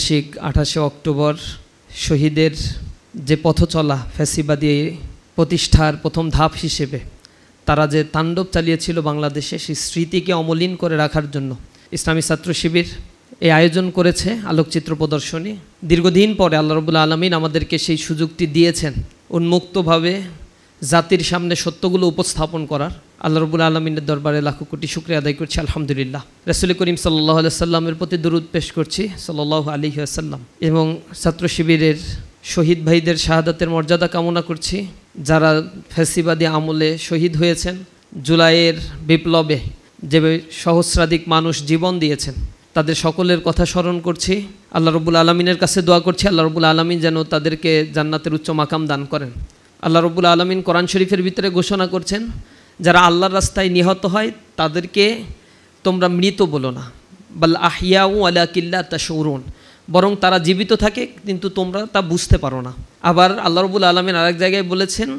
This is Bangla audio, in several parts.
বার্ষিক 28শে অক্টোবর শহীদের যে পথ চলা ফ্যাসিবাদী প্রতিষ্ঠার প্রথম ধাপ হিসেবে তারা যে তাণ্ডব চালিয়েছিল বাংলাদেশে সেই স্মৃতিকে অমলিন করে রাখার জন্য ইসলামী ছাত্র শিবির এই আয়োজন করেছে আলোকচিত্র প্রদর্শনী। দীর্ঘদিন পরে আল্লাহ রাব্বুল আলামিন আমাদেরকে সেই সুযোগটি দিয়েছেন উন্মুক্তভাবে জাতির সামনে সত্যগুলো উপস্থাপন করার। আল্লাহ রাব্বুল আলামিনের দরবারে লাখো কোটি শুকরিয়া আদায় করছি, আলহামদুলিল্লাহ। রাসূল করিম সাল্লাল্লাহু আলাইহি সাল্লামের প্রতি দরুদ পেশ করছি সাল্লাল্লাহু আলাইহি ওয়াসাল্লাম, এবং ছাত্র শিবিরের শহীদ ভাইদের শাহাদাতের মর্যাদা কামনা করছি, যারা ফ্যাসিবাদী আমলে শহীদ হয়েছেন। জুলাইয়ের বিপ্লবে যে সহস্রাধিক মানুষ জীবন দিয়েছেন তাদের সকলের কথা স্মরণ করছি। আল্লাহ রাব্বুল আলামিনের কাছে দোয়া করছি আল্লাহ রাব্বুল আলামিন যেন তাদেরকে জান্নাতের উচ্চ মাকাম দান করেন। আল্লাহ রাব্বুল আলামিন কোরআন শরীফের ভিতরে ঘোষণা করছেন, যারা আল্লাহর রাস্তায় নিহত হয় তাদেরকে তোমরা মৃত বলো না, বাল আহিয়াউ ওয়ালাকিন লা তাশউরুন, বরং তারা জীবিত থাকে কিন্তু তোমরা তা বুঝতে পারো না। আবার আল্লাহ রাব্বুল আলামিন আরেক জায়গায় বলেছেন,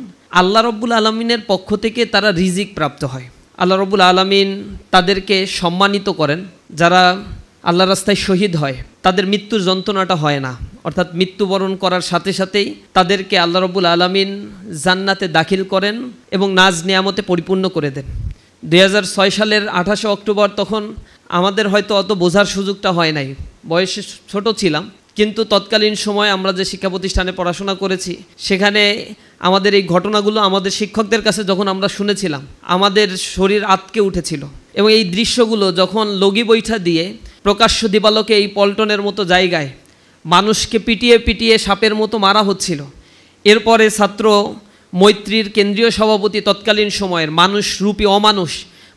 আল্লাহ রাব্বুল আলামিনের পক্ষ থেকে তারা রিজিক প্রাপ্ত হয়। আল্লাহ রাব্বুল আলামিন তাদেরকে সম্মানিত করেন। যারা আল্লাহর রাস্তায় শহীদ হয় তাদের মৃত্যুর যন্ত্রণাটা হয় না, অর্থাৎ মৃত্যুবরণ করার সাথে সাথেই তাদেরকে আল্লাহ রাব্বুল আলামিন জান্নাতে দাখিল করেন এবং নাজ নিয়ামতে পরিপূর্ণ করে দেন। 2006 সালের 28শে অক্টোবর তখন আমাদের হয়তো অত বোঝার সুযোগটা হয় নাই, বয়সে ছোট ছিলাম, কিন্তু তৎকালীন সময় আমরা যে শিক্ষা প্রতিষ্ঠানে পড়াশোনা করেছি সেখানে আমাদের এই ঘটনাগুলো আমাদের শিক্ষকদের কাছে যখন আমরা শুনেছিলাম আমাদের শরীর আঁতকে উঠেছিল। এবং এই দৃশ্যগুলো যখন লগি বৈঠা দিয়ে প্রকাশ্য দিবালোকে এই পল্টনের মতো জায়গায় মানুষকে পিটিয়ে পিটিয়ে সাপের মতো মারা হচ্ছিল, এরপরে ছাত্র মৈত্রীর কেন্দ্রীয় সভাপতি তৎকালীন সময়ের মানুষ রূপী অমানুষ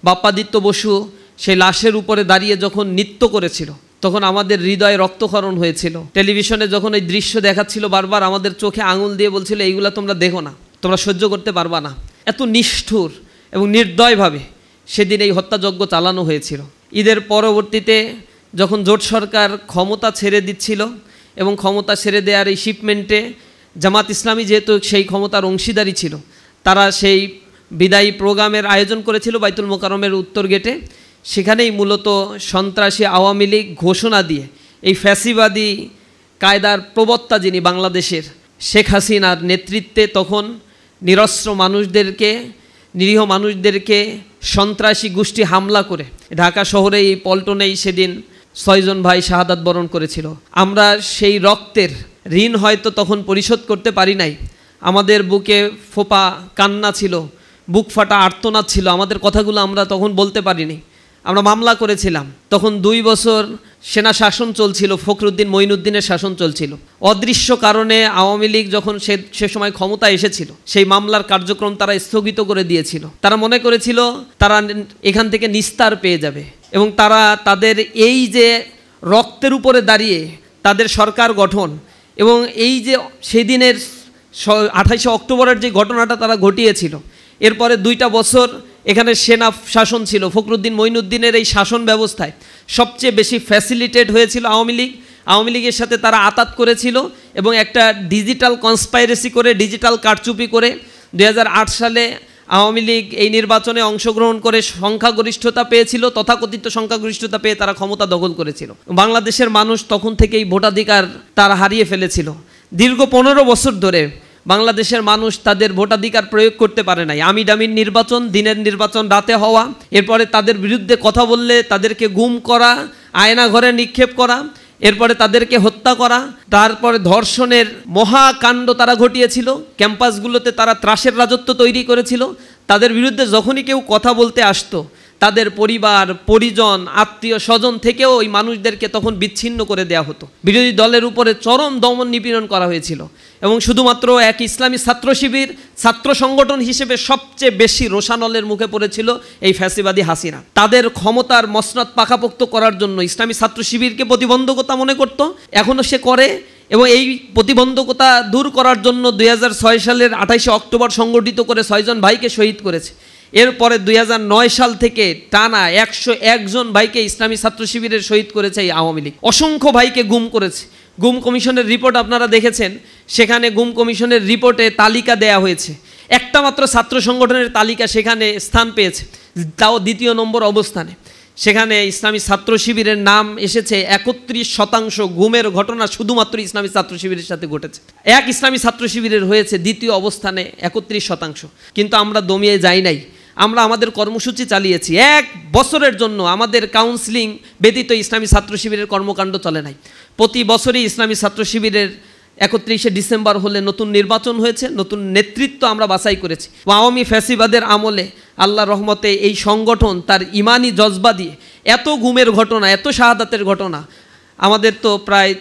বাপ্পাদিত্য বসু সেই লাশের উপরে দাঁড়িয়ে যখন নৃত্য করেছিল তখন আমাদের হৃদয়ে রক্তক্ষরণ হয়েছিল। টেলিভিশনে যখন এই দৃশ্য দেখাচ্ছিল বারবার আমাদের চোখে আঙুল দিয়ে বলছিল, এইগুলা তোমরা দেখো না, তোমরা সহ্য করতে পারবা না। এত নিষ্ঠুর এবং নির্দয়ভাবে সেদিন এই হত্যাযজ্ঞ চালানো হয়েছিল। ঈদের পরবর্তীতে যখন জোট সরকার ক্ষমতা ছেড়ে দিচ্ছিল এবং ক্ষমতা ছেড়ে দেওয়ার এই শিপমেন্টে জামাত ইসলামী যেহেতু সেই ক্ষমতার অংশীদারি ছিল, তারা সেই বিদায়ী প্রোগ্রামের আয়োজন করেছিল বাইতুল মোকাররমের উত্তর গেটে। সেখানেই মূলত সন্ত্রাসী আওয়ামী লীগ ঘোষণা দিয়ে এই ফ্যাসিবাদী কায়দার প্রবক্তা যিনি বাংলাদেশের শেখ হাসিনার নেতৃত্বে তখন নিরস্ত্র মানুষদেরকে, নিরীহ মানুষদেরকে সন্ত্রাসী গোষ্ঠী হামলা করে ঢাকা শহরে এই পল্টনেই সেদিন 6 জন ভাই শাহাদাত বরণ করেছিল। আমরা সেই রক্তের ঋণ হয়তো তখন পরিশোধ করতে পারি নাই, আমাদের বুকে ফোপা কান্না ছিল, বুক ফাটা আর্তনাদ ছিল, আমাদের কথাগুলো আমরা তখন বলতে পারিনি। আমরা মামলা করেছিলাম, তখন 2 বছর সেনা শাসন চলছিল, ফখরুদ্দিন মঈনুদ্দিনের শাসন চলছিল। অদৃশ্য কারণে আওয়ামী লীগ যখন সে সময় ক্ষমতা এসেছিল সেই মামলার কার্যক্রম তারা স্থগিত করে দিয়েছিল। তারা মনে করেছিল তারা এখান থেকে নিস্তার পেয়ে যাবে এবং তারা তাদের এই যে রক্তের উপরে দাঁড়িয়ে তাদের সরকার গঠন এবং এই যে সেদিনের 28শে অক্টোবরের যে ঘটনাটা তারা ঘটিয়েছিল, এরপরে 2টা বছর এখানে সেনা শাসন ছিল। ফখরুদ্দিন মঈনুদ্দিনের এই শাসন ব্যবস্থায় সবচেয়ে বেশি ফ্যাসিলিটেট হয়েছিল আওয়ামী লীগ। আওয়ামী লীগের সাথে তারা আতাত করেছিল এবং একটা ডিজিটাল কনস্পাইরেসি করে, ডিজিটাল কারচুপি করে 2008 সালে আওয়ামী লীগ এই নির্বাচনে অংশগ্রহণ করে সংখ্যাগরিষ্ঠতা পেয়েছিল, তথাকথিত সংখ্যাগরিষ্ঠতা পেয়ে তারা ক্ষমতা দখল করেছিল। বাংলাদেশের মানুষ তখন থেকেই ভোটাধিকার তারা হারিয়ে ফেলেছিল। দীর্ঘ 15 বছর ধরে বাংলাদেশের মানুষ তাদের ভোটাধিকার প্রয়োগ করতে পারে নাই। আমিডামির নির্বাচন, দিনের নির্বাচন রাতে হওয়া, এরপরে তাদের বিরুদ্ধে কথা বললে তাদেরকে গুম করা, আয়না ঘরে নিক্ষেপ করা, এরপরে তাদেরকে হত্যা করা, তারপরে ধর্ষণের মহাকাণ্ড তারা ঘটিয়েছিল। ক্যাম্পাসগুলোতে তারা ত্রাসের রাজত্ব তৈরি করেছিল। তাদের বিরুদ্ধে যখনই কেউ কথা বলতে আসতো তাদের পরিবার, পরিজন, আত্মীয় স্বজন থেকেও ওই মানুষদেরকে তখন বিচ্ছিন্ন করে দেওয়া হতো। বিরোধী দলের উপরে চরম দমন নিপীড়ন করা হয়েছিল এবং শুধুমাত্র এক ইসলামী ছাত্র শিবির ছাত্র সংগঠন হিসেবে সবচেয়ে বেশি রোষানলের মুখে পড়েছিল এই ফ্যাসিবাদী হাসিনা। তাদের ক্ষমতার মসনদ পাকাপোক্ত করার জন্য ইসলামী ছাত্র শিবিরকে প্রতিবন্ধকতা মনে করত, এখনও সে করে, এবং এই প্রতিবন্ধকতা দূর করার জন্য 2006 সালের 28শে অক্টোবর সংগঠিত করে 6 জন ভাইকে শহীদ করেছে। এরপরে 2009 সাল থেকে টানা 101 জন ভাইকে ইসলামী ছাত্র শিবিরের শহীদ করেছে এই আওয়ামী লীগ। অসংখ্য ভাইকে গুম করেছে। গুম কমিশনের রিপোর্ট আপনারা দেখেছেন, সেখানে গুম কমিশনের রিপোর্টে তালিকা দেয়া হয়েছে। একটা মাত্র ছাত্র সংগঠনের তালিকা সেখানে স্থান পেয়েছে, তাও 2য় নম্বর অবস্থানে। সেখানে ইসলামী ছাত্র শিবিরের নাম এসেছে ৩১% গুমের ঘটনা শুধুমাত্র ইসলামী ছাত্র শিবিরের সাথে ঘটেছে। এক ইসলামী ছাত্র শিবিরের হয়েছে দ্বিতীয় অবস্থানে ৩১%। কিন্তু আমরা দমিয়ে যাই নাই, আমরা আমাদের কর্মসূচি চালিয়েছি। 1 বছরের জন্য আমাদের কাউন্সিলিং ব্যতীত ইসলামী ছাত্র শিবিরের কর্মকাণ্ড চলে নাই। প্রতি বছরই ইসলামী ছাত্র শিবিরের ৩১শে ডিসেম্বর হলে নতুন নির্বাচন হয়েছে, নতুন নেতৃত্ব আমরা বাছাই করেছি। আওয়ামী ফ্যাসিবাদের আমলে আল্লাহর রহমতে এই সংগঠন তার ইমানি জজবা দিয়ে এত গুমের ঘটনা, এত শাহাদাতের ঘটনা, আমাদের তো প্রায়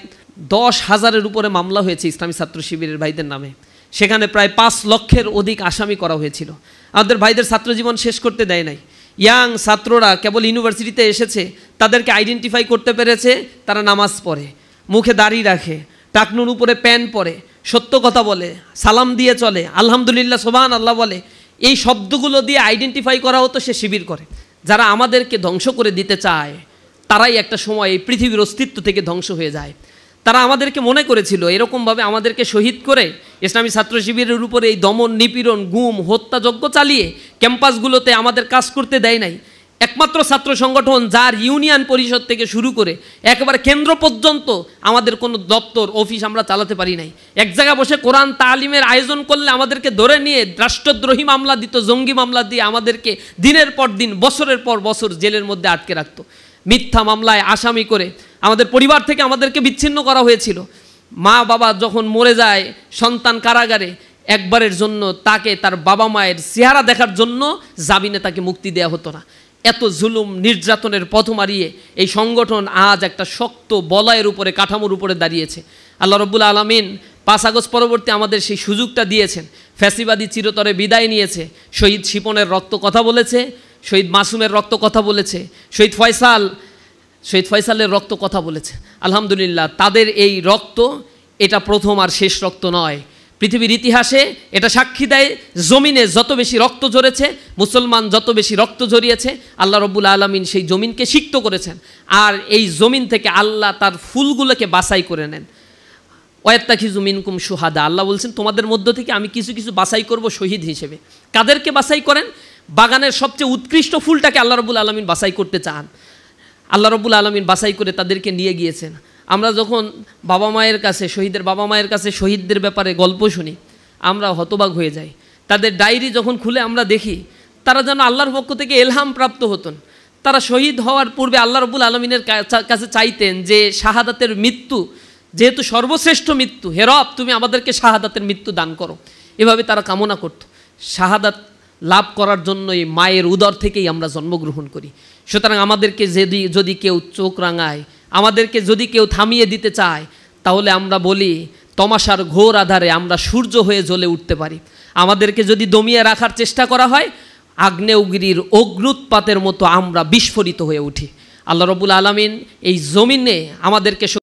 10,000-এর উপরে মামলা হয়েছে ইসলামী ছাত্র শিবিরের ভাইদের নামে। সেখানে প্রায় 5 লক্ষের অধিক আসামি করা হয়েছিল। আমাদের ভাইদের ছাত্রজীবন শেষ করতে দেয় নাই। ইয়াং ছাত্ররা কেবল ইউনিভার্সিটিতে এসেছে, তাদেরকে আইডেন্টিফাই করতে পেরেছে, তারা নামাজ পড়ে, মুখে দাড়ি রাখে, টাকনুর উপরে প্যান্ট পরে, সত্য কথা বলে, সালাম দিয়ে চলে, আলহামদুলিল্লাহ সুবহান আল্লাহ বলে। এই শব্দগুলো দিয়ে আইডেন্টিফাই করা হতো সে শিবির করে। যারা আমাদেরকে ধ্বংস করে দিতে চায় তারাই একটা সময় এই পৃথিবীর অস্তিত্ব থেকে ধ্বংস হয়ে যায়। তারা আমাদেরকে মনে করেছিল এরকমভাবে আমাদেরকে শহীদ করে ইসলামী ছাত্র শিবিরের উপরে এই দমন, নিপীড়ন, গুম, হত্যাযজ্ঞ চালিয়ে ক্যাম্পাসগুলোতে আমাদের কাজ করতে দেয় নাই। একমাত্র ছাত্র সংগঠন যার ইউনিয়ন পরিষদ থেকে শুরু করে একেবারে কেন্দ্র পর্যন্ত আমাদের কোনো দপ্তর, অফিস আমরা চালাতে পারি নাই। এক জায়গায় বসে কোরআন তালিমের আয়োজন করলে আমাদেরকে ধরে নিয়ে রাষ্ট্রদ্রোহী মামলা দিত, জঙ্গি মামলা দিয়ে আমাদেরকে দিনের পর দিন, বছরের পর বছর জেলের মধ্যে আটকে রাখতো। মিথ্যা মামলায় আসামি করে আমাদের পরিবার থেকে আমাদেরকে বিচ্ছিন্ন করা হয়েছিল। মা বাবা যখন মরে যায়, সন্তান কারাগারে, একবারের জন্য তাকে তার বাবা মায়ের চেহারা দেখার জন্য জামিনে তাকে মুক্তি দেওয়া হতো না। এত জুলুম নির্যাতনের পথ মারিয়ে এই সংগঠন আজ একটা শক্ত বলয়ের উপরে, কাঠামোর উপরে দাঁড়িয়েছে। আল্লাহ রাব্বুল আলামিন 5 আগস্ট পরবর্তী আমাদের সেই সুযোগটা দিয়েছেন। ফ্যাসিবাদী চিরতরে বিদায় নিয়েছে। শহীদ শিপনের রক্ত কথা বলেছে, শহীদ মাসুমের রক্ত কথা বলেছে, শহীদ ফয়সালের রক্ত কথা বলেছে। আলহামদুলিল্লাহ, তাদের এই রক্ত এটা প্রথম আর শেষ রক্ত নয়। পৃথিবীর ইতিহাসে এটা সাক্ষী দেয়, জমিনে যত বেশি রক্ত ঝরেছে, মুসলমান যত বেশি রক্ত ঝরিয়েছে, আল্লাহ রাব্বুল আলামিন সেই জমিনকে সিক্ত করেছেন। আর এই জমিন থেকে আল্লাহ তার ফুলগুলোকে বাছাই করে নেন। ওয়াত্তাখিযু মিনকুম শুহাদা, আল্লাহ বলছেন তোমাদের মধ্য থেকে আমি কিছু কিছু বাছাই করব শহীদ হিসেবে। কাদেরকে বাছাই করেন? বাগানের সবচেয়ে উৎকৃষ্ট ফুলটাকে আল্লাহ রাব্বুল আলামিন বাছাই করতে চান। আল্লাহ রাব্বুল আলামিন বাছাই করে তাদেরকে নিয়ে গিয়েছেন। আমরা যখন বাবা মায়ের কাছে, শহীদের বাবা মায়ের কাছে শহীদদের ব্যাপারে গল্প শুনি, আমরা হতবাক হয়ে যাই। তাদের ডায়েরি যখন খুলে আমরা দেখি, তারা যেন আল্লাহর পক্ষ থেকে এলহাম প্রাপ্ত হতেন। তারা শহীদ হওয়ার পূর্বে আল্লাহ রাব্বুল আলামিনের কাছে চাইতেন যে শাহাদাতের মৃত্যু যেহেতু সর্বশ্রেষ্ঠ মৃত্যু, হে রব তুমি আমাদেরকে শাহাদাতের মৃত্যু দান করো। এভাবে তারা কামনা করত। শাহাদাত লাভ করার জন্যই মায়ের উদর থেকেই আমরা জন্মগ্রহণ করি। সুতরাং আমাদেরকে যদি কেউ চোখ রাঙায়, আমাদেরকে যদি কেউ থামিয়ে দিতে চায়, তাহলে আমরা বলি তমাশার ঘোর আধারে আমরা সূর্য হয়ে জ্বলে উঠতে পারি। আমাদেরকে যদি দমিয়ে রাখার চেষ্টা করা হয়, আগ্নেয়গিরির অগ্ন্যুৎপাতের মতো আমরা বিস্ফোরিত হয়ে উঠি। আল্লাহ রাব্বুল আলামিন এই জমিনে আমাদেরকে